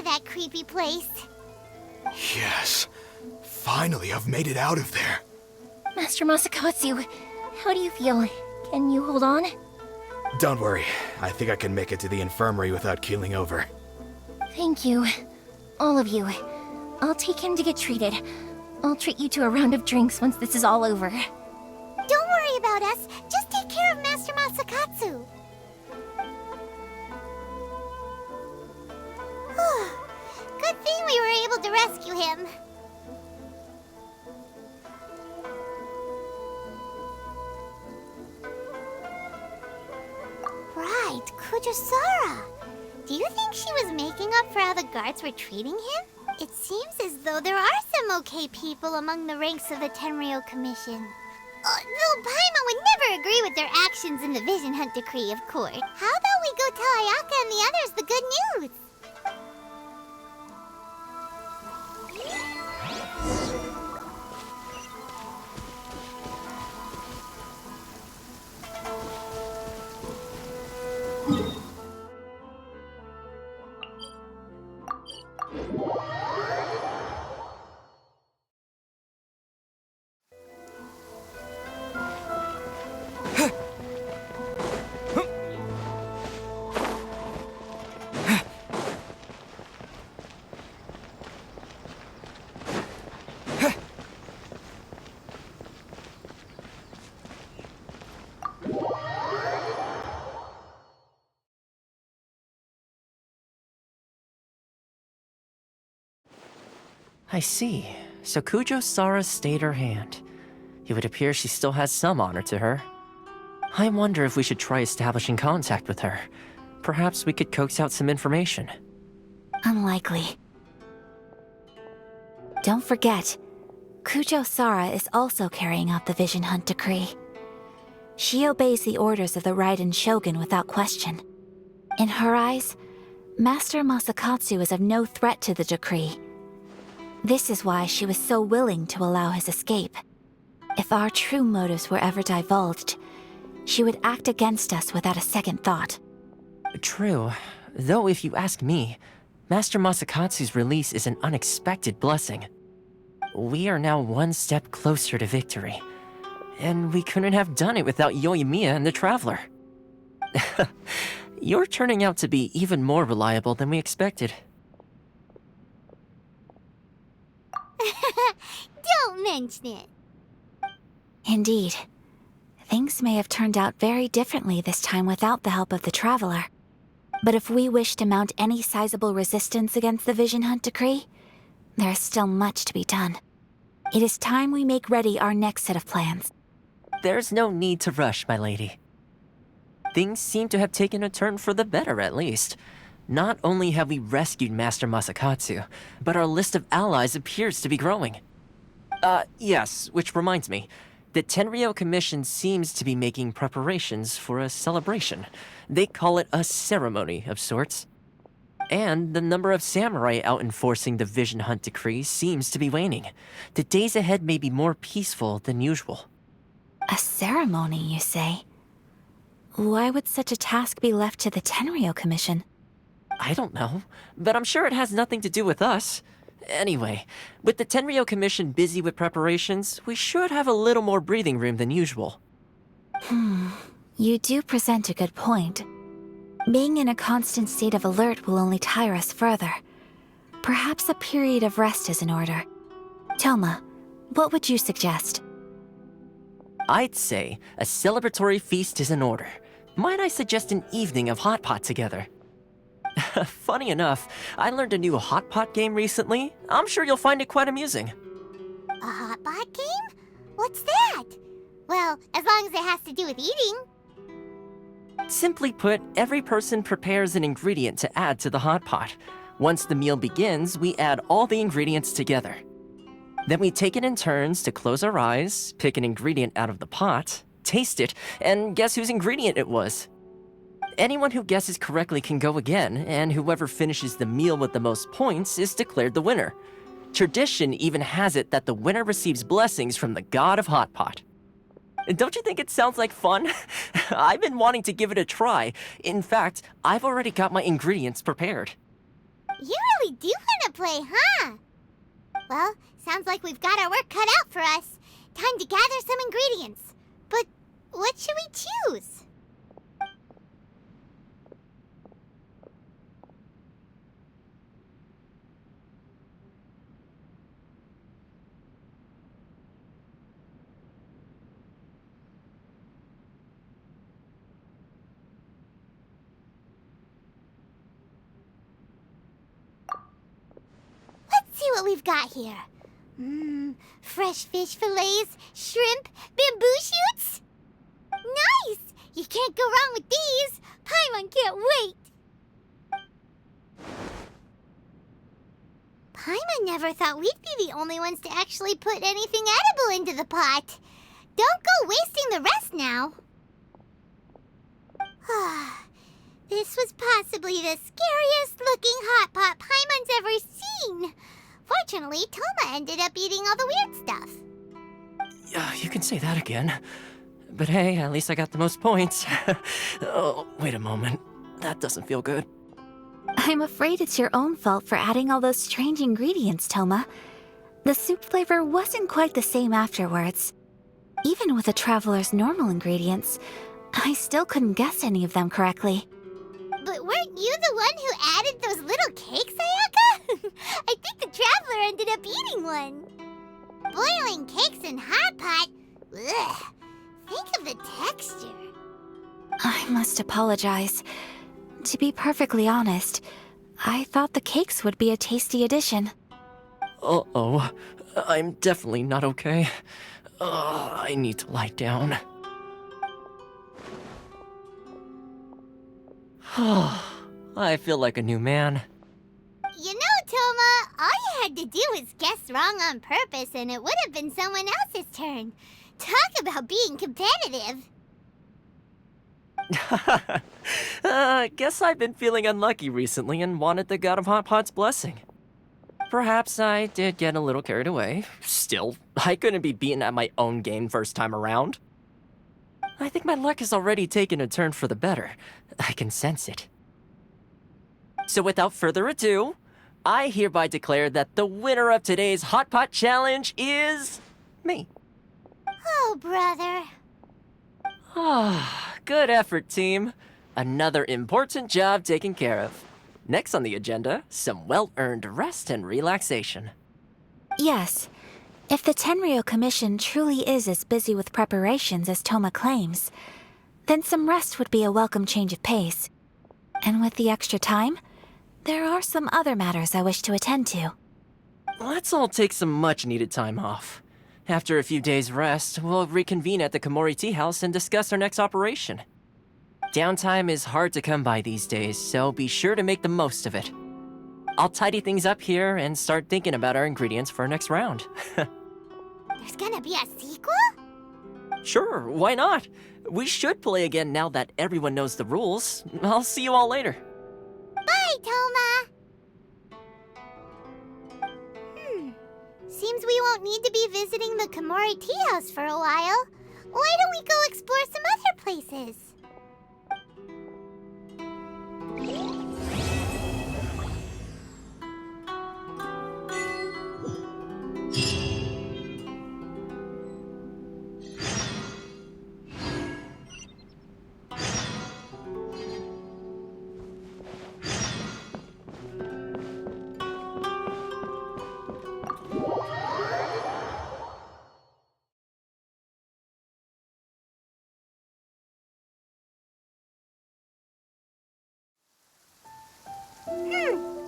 of that creepy place. Yes. Finally, I've made it out of there. Master Masakatsu, how do you feel? Can you hold on? Don't worry. I think I can make it to the infirmary without keeling over. Thank you. All of you. I'll take him to get treated. I'll treat you to a round of drinks once this is all over. Don't worry about us. Just take care of Master Masakatsu. Good thing we were able to rescue him. Right, Kujosara. Do you think she was making up for how the guards were treating him? It seems as though there are some okay people among the ranks of the Tenryou Commission. Though Paimon would never agree with their actions in the Vision Hunt Decree, of course. How about we go tell Ayaka and the others the good news? I see. So Kujosara stayed her hand. It would appear she still has some honor to her. I wonder if we should try establishing contact with her. Perhaps we could coax out some information. Unlikely. Don't forget, Kujosara is also carrying out the Vision Hunt Decree. She obeys the orders of the Raiden Shogun without question. In her eyes, Master Masakatsu is of no threat to the decree. This is why she was so willing to allow his escape. If our true motives were ever divulged, she would act against us without a second thought. True. Though if you ask me, Master Masakatsu's release is an unexpected blessing. We are now one step closer to victory. And we couldn't have done it without Yoimiya and the Traveler. You're turning out to be even more reliable than we expected. Don't mention it. Indeed. Things may have turned out very differently this time without the help of the Traveler. But if we wish to mount any sizable resistance against the Vision Hunt Decree, there is still much to be done. It is time we make ready our next set of plans. There's no need to rush, my lady. Things seem to have taken a turn for the better, at least. Not only have we rescued Master Masakatsu, but our list of allies appears to be growing. Yes, which reminds me. The Tenryou Commission seems to be making preparations for a celebration. They call it a ceremony of sorts. And the number of samurai out enforcing the Vision Hunt Decree seems to be waning. The days ahead may be more peaceful than usual. A ceremony, you say? Why would such a task be left to the Tenryou Commission? I don't know, but I'm sure it has nothing to do with us. Anyway, with the Tenryou Commission busy with preparations, we should have a little more breathing room than usual. You do present a good point. Being in a constant state of alert will only tire us further. Perhaps a period of rest is in order. Toma, what would you suggest? I'd say a celebratory feast is in order. Might I suggest an evening of hot pot together? Funny enough, I learned a new hot pot game recently. I'm sure you'll find it quite amusing. A hot pot game? What's that? Well, as long as it has to do with eating. Simply put, every person prepares an ingredient to add to the hot pot. Once the meal begins, we add all the ingredients together. Then we take it in turns to close our eyes, pick an ingredient out of the pot, taste it, and guess whose ingredient it was. Anyone who guesses correctly can go again, and whoever finishes the meal with the most points is declared the winner. Tradition even has it that the winner receives blessings from the god of hot pot. Don't you think it sounds like fun? I've been wanting to give it a try. In fact, I've already got my ingredients prepared. You really do want to play, huh? Well, sounds like we've got our work cut out for us. Time to gather some ingredients. But what should we choose? Let's see what we've got here. Fresh fish fillets, shrimp, bamboo shoots. Nice! You can't go wrong with these. Paimon can't wait. Paimon never thought we'd be the only ones to actually put anything edible into the pot. Don't go wasting the rest now. This was possibly the scariest looking hot pot Paimon's ever seen. Fortunately, Toma ended up eating all the weird stuff. Yeah, you can say that again. But hey, at least I got the most points. Oh, wait a moment. That doesn't feel good. I'm afraid it's your own fault for adding all those strange ingredients, Toma. The soup flavor wasn't quite the same afterwards. Even with the traveler's normal ingredients, I still couldn't guess any of them correctly. But weren't you the one who added those little cakes, Ayaka? I think the traveler ended up eating one. Boiling cakes in hot pot? Ugh. Think of the texture. I must apologize. To be perfectly honest, I thought the cakes would be a tasty addition. Uh-oh. I'm definitely not okay. I need to lie down. I feel like a new man. You know, Toma, all you had to do was guess wrong on purpose and it would have been someone else's turn. Talk about being competitive. Guess I've been feeling unlucky recently and wanted the God of Hot Pot's blessing. Perhaps I did get a little carried away. Still, I couldn't be beaten at my own game first time around. I think my luck has already taken a turn for the better. I can sense it. So without further ado, I hereby declare that the winner of today's Hot Pot Challenge is... me. Oh, brother. Good effort, team. Another important job taken care of. Next on the agenda, some well-earned rest and relaxation. Yes. If the Tenryou Commission truly is as busy with preparations as Toma claims, then some rest would be a welcome change of pace. And with the extra time, there are some other matters I wish to attend to. Let's all take some much-needed time off. After a few days' rest, we'll reconvene at the Komori Tea House and discuss our next operation. Downtime is hard to come by these days, so be sure to make the most of it. I'll tidy things up here and start thinking about our ingredients for our next round. There's gonna be a sequel? Sure, why not? We should play again now that everyone knows the rules. I'll see you all later. Bye, Toma! Seems we won't need to be visiting the Komori Tea House for a while. Why don't we go explore some other places?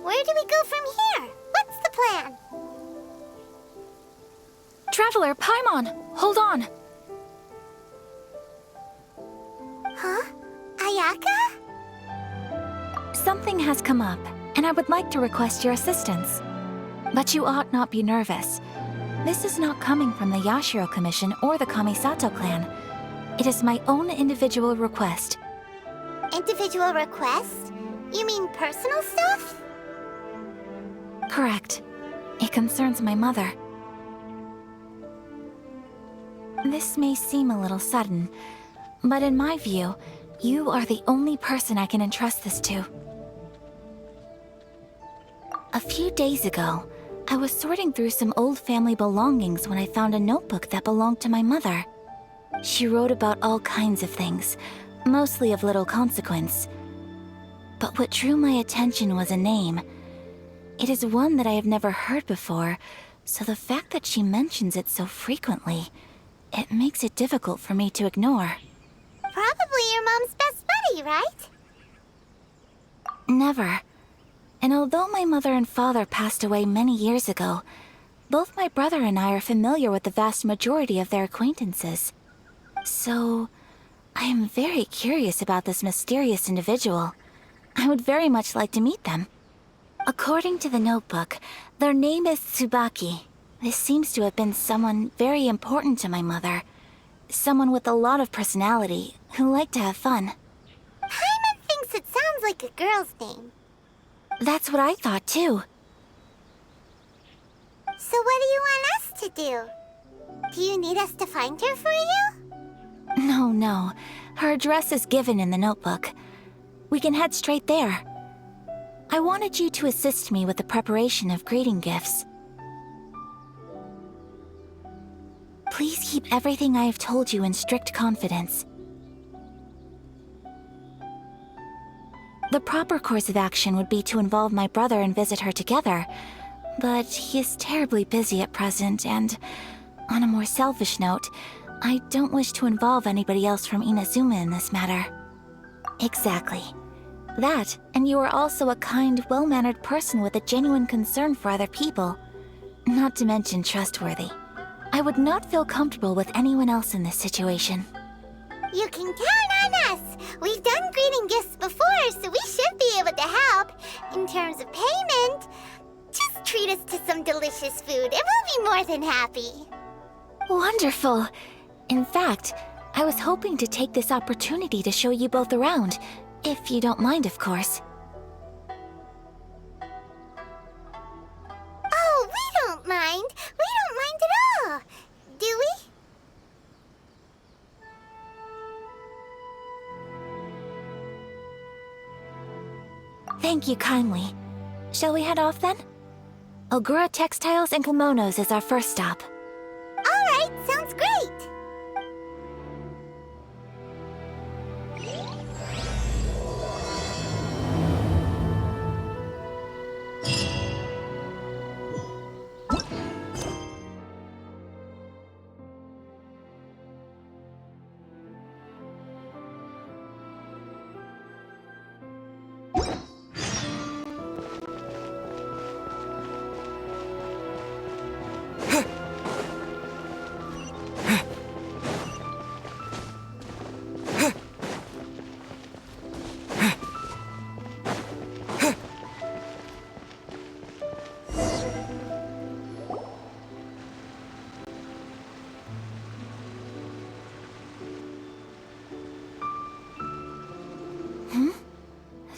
Where do we go from here? What's the plan? Traveler, Paimon, hold on. Huh? Ayaka? Something has come up, and I would like to request your assistance. But you ought not be nervous. This is not coming from the Yashiro Commission or the Kamisato clan. It is my own individual request. Individual request? You mean personal stuff? Correct. It concerns my mother. This may seem a little sudden, but in my view, you are the only person I can entrust this to. A few days ago, I was sorting through some old family belongings when I found a notebook that belonged to my mother. She wrote about all kinds of things, mostly of little consequence. But what drew my attention was a name. It is one that I have never heard before, so the fact that she mentions it so frequently, it makes it difficult for me to ignore. Probably your mom's best buddy, right? Never. And although my mother and father passed away many years ago, both my brother and I are familiar with the vast majority of their acquaintances. So, I am very curious about this mysterious individual. I would very much like to meet them. According to the notebook, their name is Tsubaki. This seems to have been someone very important to my mother. Someone with a lot of personality, who liked to have fun. Paimon thinks it sounds like a girl's name. That's what I thought too. So what do you want us to do? Do you need us to find her for you? No. Her address is given in the notebook. We can head straight there. I wanted you to assist me with the preparation of greeting gifts. Please keep everything I have told you in strict confidence. The proper course of action would be to involve my brother and visit her together, but he is terribly busy at present, and on a more selfish note, I don't wish to involve anybody else from Inazuma in this matter. Exactly. That, and you are also a kind, well-mannered person with a genuine concern for other people. Not to mention trustworthy. I would not feel comfortable with anyone else in this situation. You can count on us. We've done greeting gifts before, so we should be able to help. In terms of payment, just treat us to some delicious food and we'll be more than happy. Wonderful. In fact, I was hoping to take this opportunity to show you both around. If you don't mind, of course. Oh, we don't mind. We don't mind at all. Do we? Thank you kindly. Shall we head off then? Ogura Textiles and Kimonos is our first stop. All right, sounds great.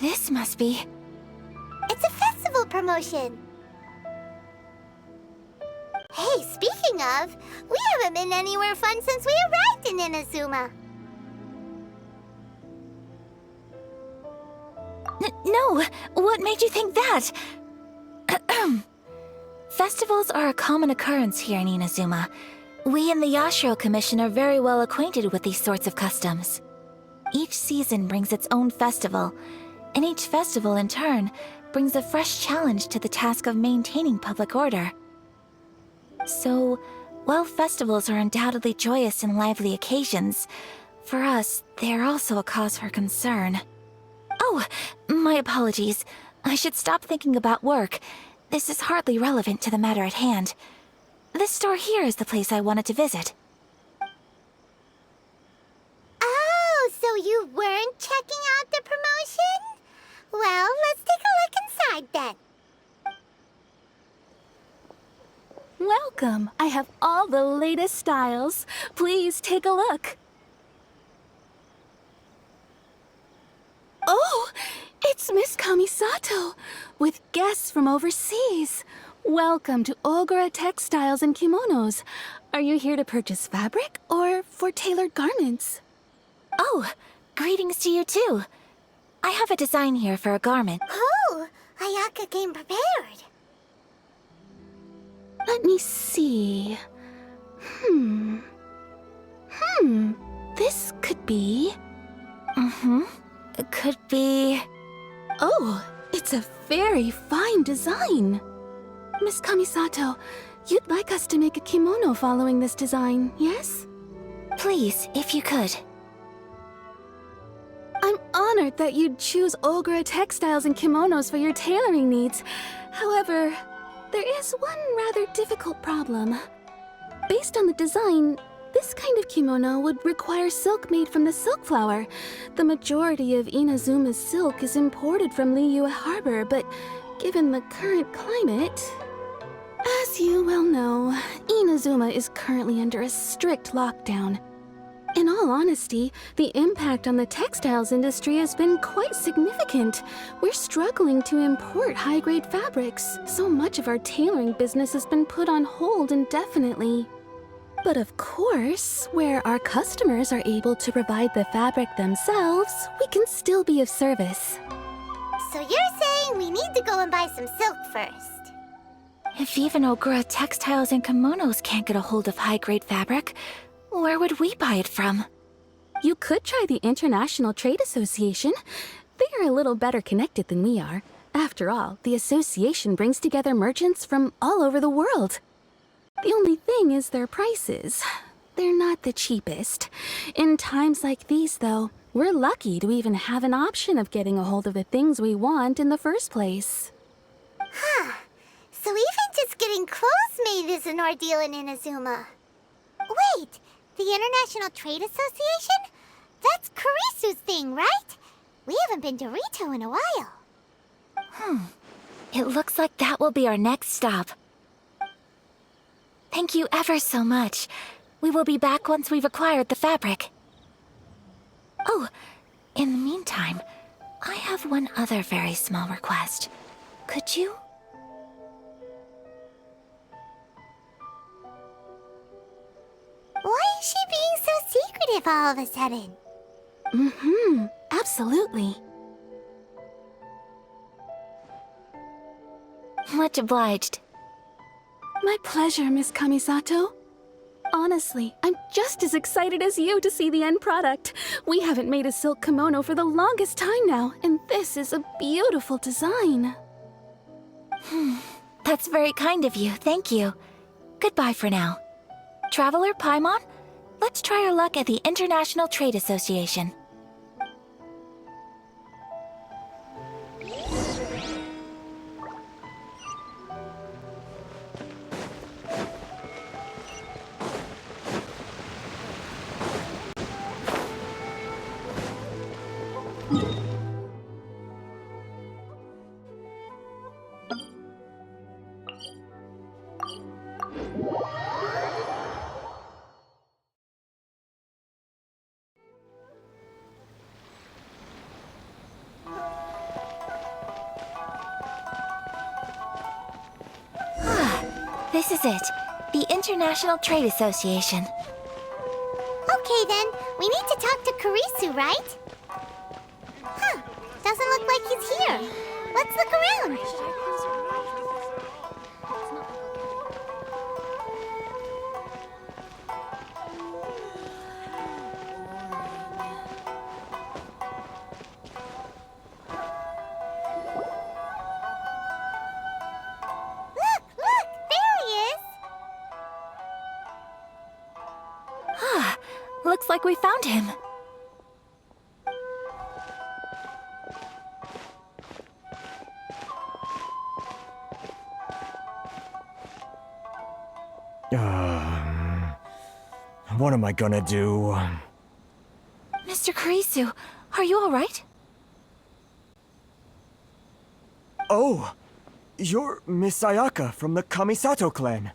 This must be... It's a festival promotion. Hey, speaking of, we haven't been anywhere fun since we arrived in Inazuma. No! What made you think that? Festivals are a common occurrence here in Inazuma. We in the Yashiro Commission are very well acquainted with these sorts of customs. Each season brings its own festival, and each festival, in turn, brings a fresh challenge to the task of maintaining public order. So, while festivals are undoubtedly joyous and lively occasions, for us, they are also a cause for concern. Oh, my apologies. I should stop thinking about work. This is hardly relevant to the matter at hand. This store here is the place I wanted to visit. Oh, so you weren't checking out the promotion? Well, let's take a look inside then. Welcome. I have all the latest styles. Please take a look. Oh, it's Miss Kamisato with guests from overseas. Welcome to Ogura Textiles and Kimonos. Are you here to purchase fabric or for tailored garments? Oh, greetings to you too. I have a design here for a garment. Oh, I Ayaka came prepared. Let me see. This could be... It could be... Oh, it's a very fine design. Miss Kamisato, you'd like us to make a kimono following this design, yes? Please, if you could. I'm honored that you'd choose Ogura textiles and kimonos for your tailoring needs. However, there is one rather difficult problem. Based on the design, this kind of kimono would require silk made from the silk flower. The majority of Inazuma's silk is imported from Liyue Harbor, but given the current climate... As you well know, Inazuma is currently under a strict lockdown. In all honesty, the impact on the textiles industry has been quite significant. We're struggling to import high-grade fabrics. So much of our tailoring business has been put on hold indefinitely. But of course, where our customers are able to provide the fabric themselves, we can still be of service. So you're saying we need to go and buy some silk first? If even Ogura textiles and kimonos can't get a hold of high-grade fabric, where would we buy it from? You could try the International Trade Association. They are a little better connected than we are. After all, the association brings together merchants from all over the world. The only thing is their prices. They're not the cheapest. In times like these, though, we're lucky to even have an option of getting a hold of the things we want in the first place. Huh. So even just getting clothes made is an ordeal in Inazuma. Wait, the International Trade Association? That's Kurisu's thing, right? We haven't been to Rito in a while. It looks like that will be our next stop. Thank you ever so much. We will be back once we've acquired the fabric. Oh, in the meantime, I have one other very small request. Could you? Why is she being so secretive all of a sudden? Absolutely. Much obliged. My pleasure, Miss Kamisato. Honestly, I'm just as excited as you to see the end product. We haven't made a silk kimono for the longest time now, and this is a beautiful design. That's very kind of you, thank you. Goodbye for now. Traveler Paimon, let's try our luck at the International Trade Association. This is it. The International Trade Association. Okay then, we need to talk to Kurisu, right? Huh, doesn't look like he's here. Let's look around. Look, there he is. Looks like we found him. What am I gonna do? Mr. Kurisu, are you alright? Oh! You're Miss Ayaka from the Kamisato clan.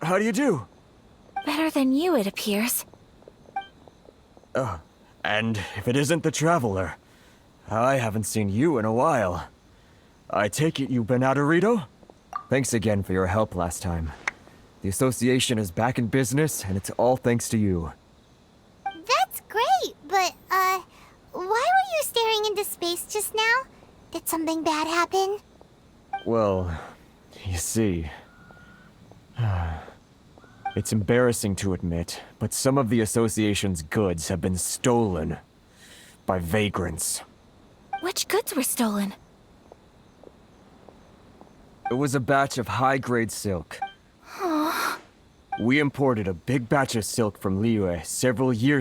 How do you do? Better than you, it appears. And if it isn't the Traveler, I haven't seen you in a while. I take it you've been out of Rito? Thanks again for your help last time. The association is back in business, and it's all thanks to you. That's great, but, why were you staring into space just now? Did something bad happen? Well, you see... It's embarrassing to admit, but some of the association's goods have been stolen by vagrants. Which goods were stolen? It was a batch of high-grade silk. We imported a big batch of silk from Liyue several years